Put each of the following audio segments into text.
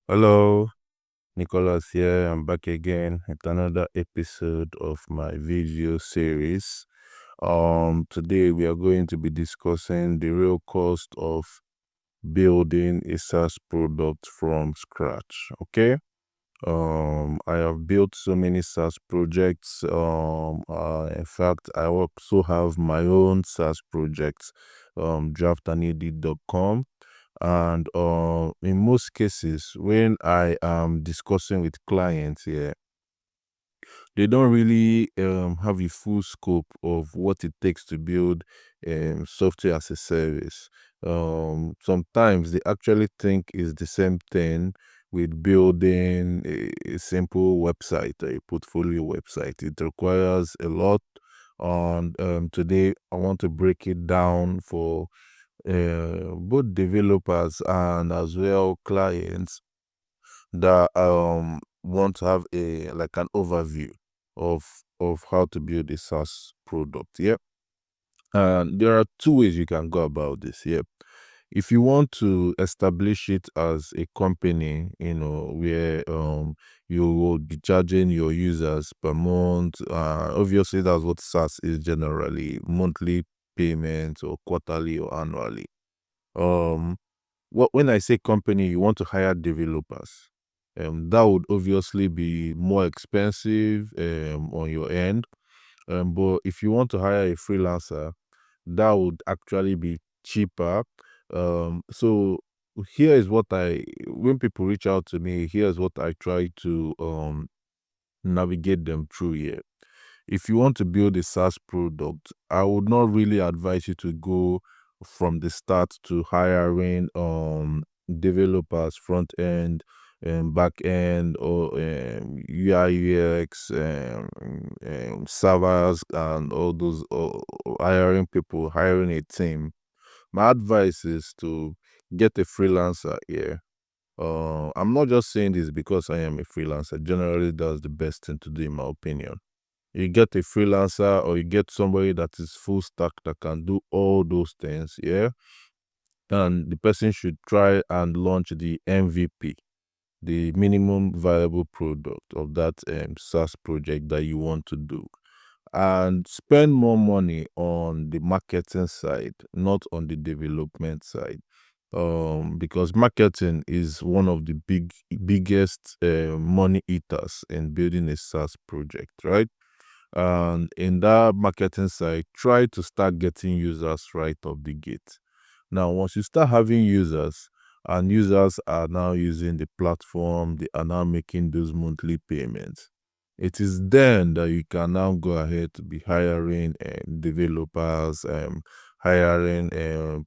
Hello, Nicholas here. I'm back again with another episode of my video series. Today we are going to be discussing the real cost of building a SaaS product from scratch. Okay. I have built so many SaaS projects. In fact, I also have my own SaaS projects, draftanid.com. And in most cases, when I am discussing with clients here, they don't really have a full scope of what it takes to build software as a service. Sometimes they actually think it's the same thing with building a simple website, a portfolio website. It requires a lot. And today, I want to break it down for both developers and as well clients that want to have a like an overview of how to build a SaaS product. Yeah. And there are two ways you can go about this. Yeah. If you want to establish it as a company, where you will be charging your users per month. Obviously that's what SaaS is generally, monthly payments or quarterly or annually. um when I say company, you want to hire developers. That would obviously be more expensive on your end. But if you want to hire a freelancer, that would actually be cheaper. So here is what when people reach out to me, here's what I try to navigate them through here. If you want to build a SaaS product, I would not really advise you to go from the start to hiring developers, front end and back end, or UI UX, servers and all those, or hiring people, hiring a team. My advice is to get a freelancer here. I'm not just saying this because I am a freelancer. Generally, that's the best thing to do, in my opinion. You get a freelancer or you get somebody that is full stack that can do all those things, yeah. And the person should try and launch the MVP, the minimum viable product of that SaaS project that you want to do, and spend more money on the marketing side, not on the development side. Because marketing is one of the biggest money eaters in building a SaaS project, right? And in that marketing side, try to start getting users right off the gate. Now, once you start having users and users are now using the platform, they are now making those monthly payments. It is then that you can now go ahead to be hiring developers, hiring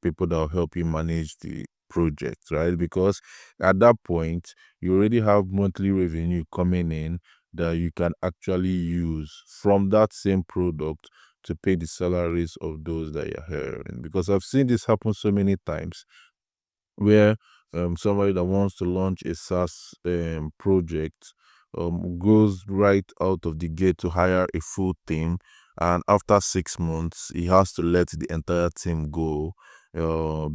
people that will help you manage the project, right? Because at that point, you already have monthly revenue coming in that you can actually use from that same product to pay the salaries of those that you're hiring. Because I've seen this happen so many times where somebody that wants to launch a SaaS project goes right out of the gate to hire a full team, and after 6 months, he has to let the entire team go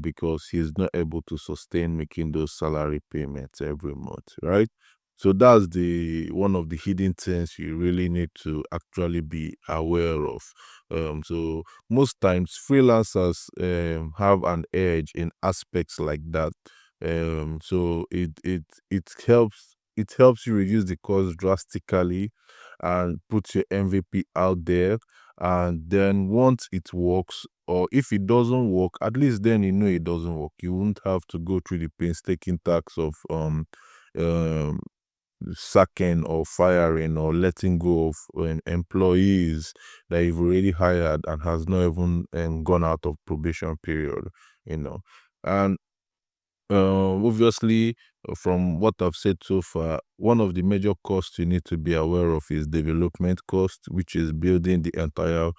because he's not able to sustain making those salary payments every month, right? So that's the one of the hidden things you really need to actually be aware of. So most times freelancers have an edge in aspects like that. So it helps you reduce the cost drastically and put your MVP out there. And then once it works, or if it doesn't work, at least then you know it doesn't work. You won't have to go through the painstaking task of um sacking or firing or letting go of employees that you've already hired and has not even gone out of probation period, you know. And obviously, from what I've said so far, one of the major costs you need to be aware of is development cost, which is building the entire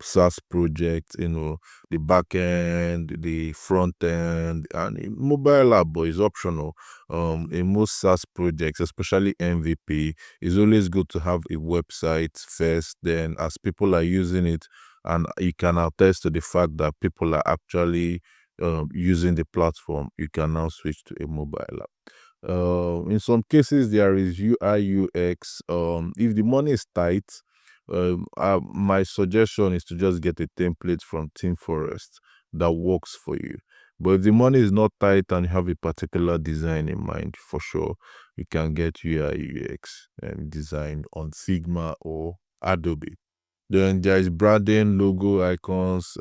SaaS project, the back end, the front end, and mobile app, but is optional. In most SaaS projects, especially MVP, it's always good to have a website first. Then, as people are using it, and you can attest to the fact that people are actually using the platform, you can now switch to a mobile app. In some cases, there is UI UX. If the money is tight, my suggestion is to just get a template from Team Forest that works for you. But if the money is not tight and you have a particular design in mind, for sure, you can get UI UX and design on Figma or Adobe. Then there is branding, logo, icons.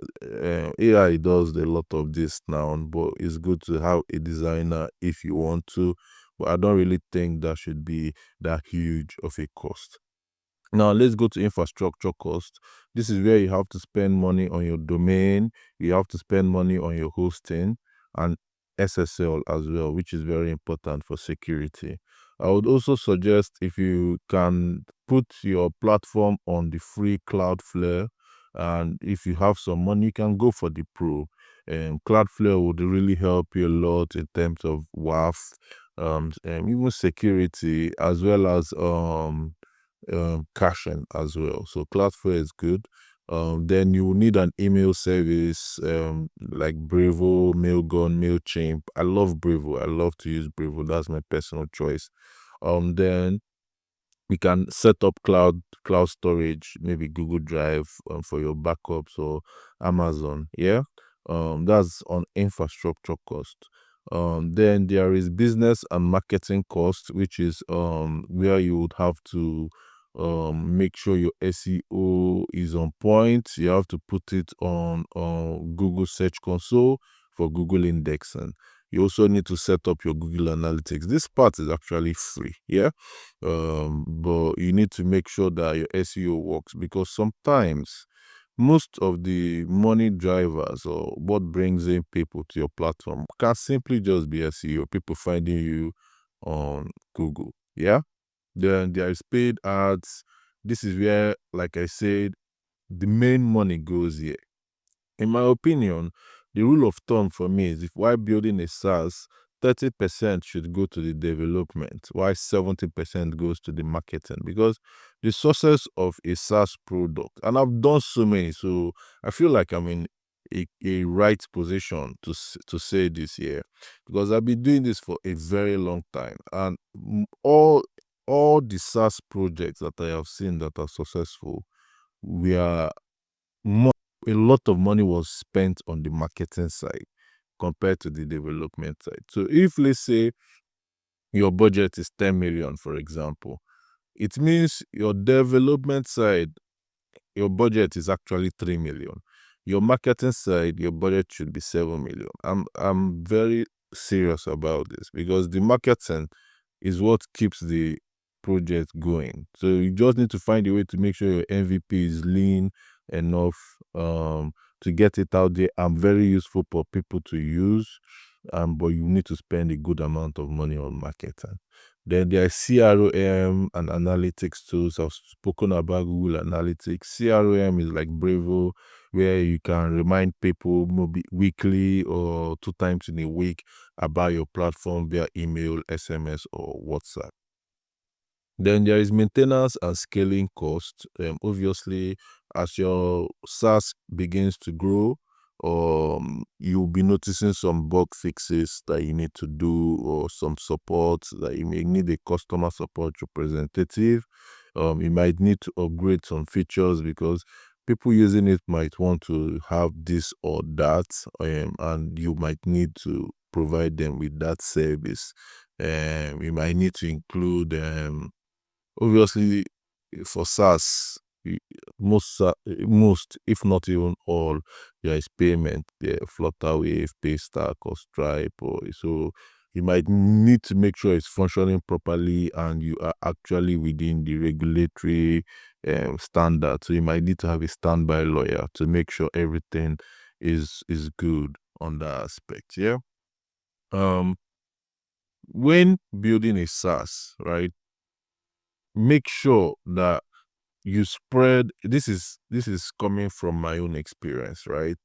AI does a lot of this now, but it's good to have a designer if you want to. But I don't really think that should be that huge of a cost. Now let's go to infrastructure cost. This is where you have to spend money on your domain, you have to spend money on your hosting and SSL as well, which is very important for security. I would also suggest if you can put your platform on the free Cloudflare, and if you have some money, you can go for the pro. Cloudflare would really help you a lot in terms of WAF, and even security, as well as caching as well. So Cloudflare is good. Then you will need an email service like Bravo, Mailgun, Mailchimp. I love Bravo. I love to use Bravo. That's my personal choice. Then we can set up cloud storage, maybe Google Drive for your backups, or Amazon. Yeah, that's on infrastructure cost. Then there is business and marketing cost, which is where you would have to make sure your SEO is on point. You have to put it on Google Search Console for Google indexing. You also need to set up your Google Analytics. This part is actually free, yeah. But you need to make sure that your SEO works, because sometimes most of the money drivers or what brings in people to your platform can simply just be SEO, people finding you on Google. Yeah. Then there is paid ads. This is where, like I said, the main money goes here. In my opinion, the rule of thumb for me is, if while building a SaaS, 30% should go to the development, while 70% goes to the marketing. Because the success of a SaaS product, and I've done so many, so I feel like I'm in a right position to say this here, because I've been doing this for a very long time, and all the SaaS projects that I have seen that are successful, we are a lot of money was spent on the marketing side compared to the development side. So if, let's say, your budget is 10 million, for example, it means your development side, your budget is actually 3 million. Your marketing side, your budget should be 7 million. I'm very serious about this, because the marketing is what keeps the project going. So you just need to find a way to make sure your MVP is lean enough to get it out there and very useful for people to use. But you need to spend a good amount of money on marketing. Then there are CRM and analytics tools. I've spoken about Google Analytics. CRM is like Bravo, where you can remind people maybe weekly or 2 times in a week about your platform via email, SMS, or WhatsApp. Then there is maintenance and scaling cost. Obviously, as your SaaS begins to grow, you'll be noticing some bug fixes that you need to do, or some support that you may need a customer support representative. You might need to upgrade some features, because people using it might want to have this or that, and you might need to provide them with that service. You might need to include obviously, for SaaS, most, if not even all, there is payment. There, Flutterwave, Paystack, or Stripe, or so you might need to make sure it's functioning properly and you are actually within the regulatory standard. So you might need to have a standby lawyer to make sure everything is good on that aspect. Yeah. Um, when building a SaaS, right? Make sure that you spread. This is coming from my own experience, right?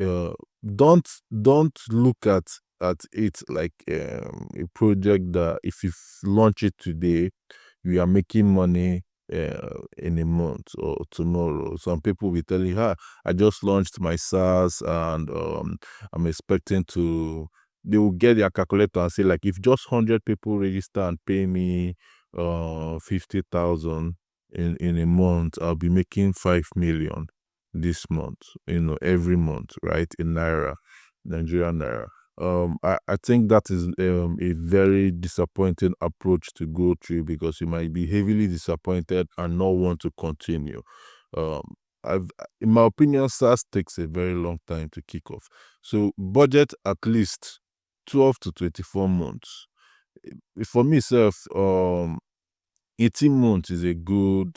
uh don't look at it like a project that if you launch it today, you are making money in a month or tomorrow. Some people will tell you, I just launched my SaaS, and I'm expecting to they will get their calculator and say, like, if just 100 people register and pay me 50,000 in a month, I'll be making 5 million this month, every month, right? In naira, Nigerian naira. I think that is a very disappointing approach to go through, because you might be heavily disappointed and not want to continue. Um, in my opinion, SaaS takes a very long time to kick off. So budget at least 12 to 24 months. For myself, 18 months is a good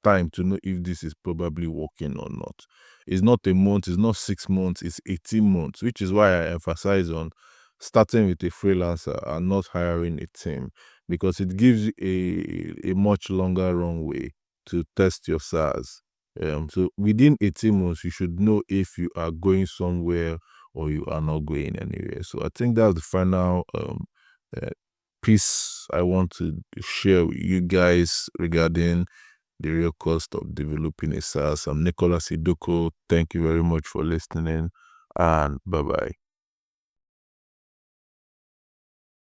time to know if this is probably working or not. It's not a month, it's not 6 months, it's 18 months, which is why I emphasize on starting with a freelancer and not hiring a team, because it gives you a much longer runway to test your SaaS. So within 18 months, you should know if you are going somewhere or you are not going anywhere. So I think that's the final uh, piece I want to share with you guys regarding the real cost of developing a SaaS. I'm Nicholas Idoko. Thank you very much for listening, and bye bye.